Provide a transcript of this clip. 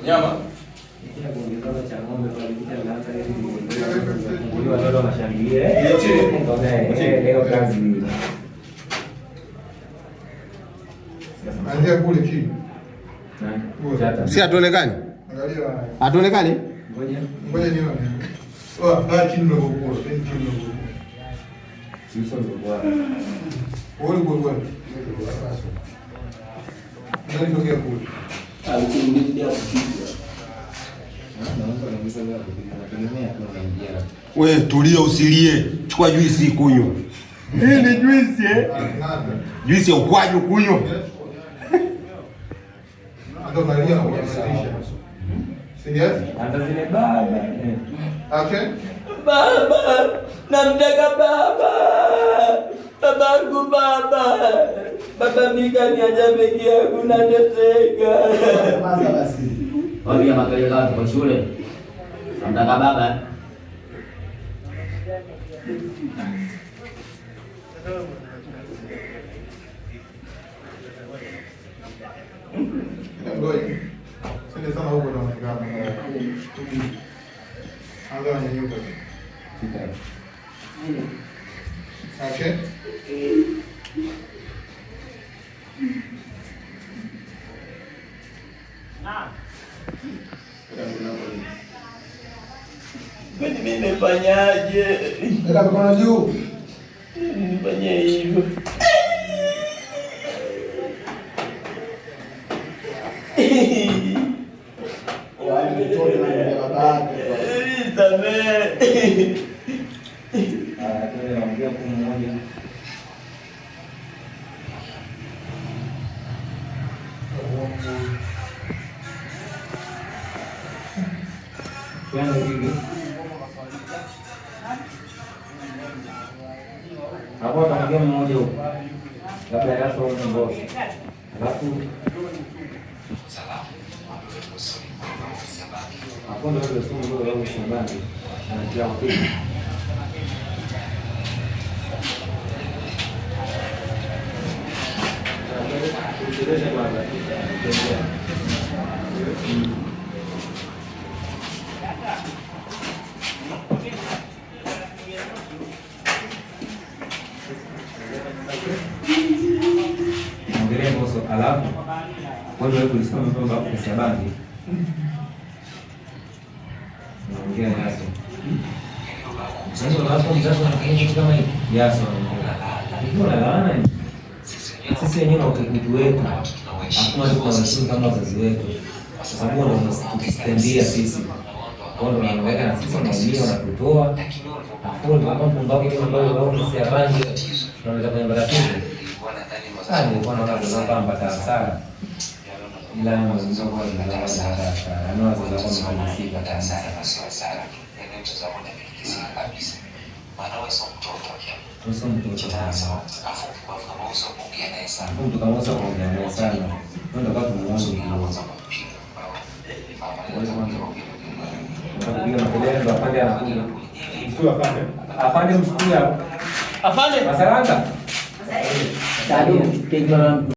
Nyama? Si hatuonekani? Hatuonekani? Ngoja nione. Kaa chini ndio kukula, chini ndio kukula. Sisi ndio bwana. Wewe uko wapi? Nani ndio kule? We tulia, usilie. Chukua juisi kunywa. Hii ni juisi juisi ya ukwaju kunywa. Ndio Maria anasaidia. Sindiaje? Anza zile baba. Okay. Baba, namtaka baba. Babangu baba. Baba Mika niacha peke yangu nateseka. Kwanza basi. Wabia makelele watu kwa shule. Namtaka baba. Ngoja. Sasa sana huko naonekana. Anza nyanyuka. Okay. Kwani mimi nimefanyaje? Ndio kwa juu. Nifanye hivyo. Wale mtoto na babake. Nisamehe. Tunaongea kwa mmoja. Hapo ataongea mmoja huko. Labda yaso ngozi. Alafu hapo ndio ndio somo ndio lao shambani. Anajua wapi. Alafu wewe kulisema kwamba pesa bangi naongea naso sasa hapo mzazi anafanya kitu kama hivi yaso ndio la laana ni sisi wenyewe na utukutu wetu hakuna tunawashimu kama wazazi wetu kwa sababu wanatustendia sisi wao ndio wanaweka na sisi wanaumia wanatutoa hapo ndio kama mpumbavu kama ambao wao ni sia bangi tunaweza kwenye matatizo. Nilikuwa naona kwamba hasara ila mwanzo kwa hasara anaanza kwa mfanyisi hasara kabisa maana wewe sio mtoto mtu kama uso kuongea sana ndio kwa mwanzo kupiga makelele ndo afande anakuja mstua afande mstua afande masaranga Tadi,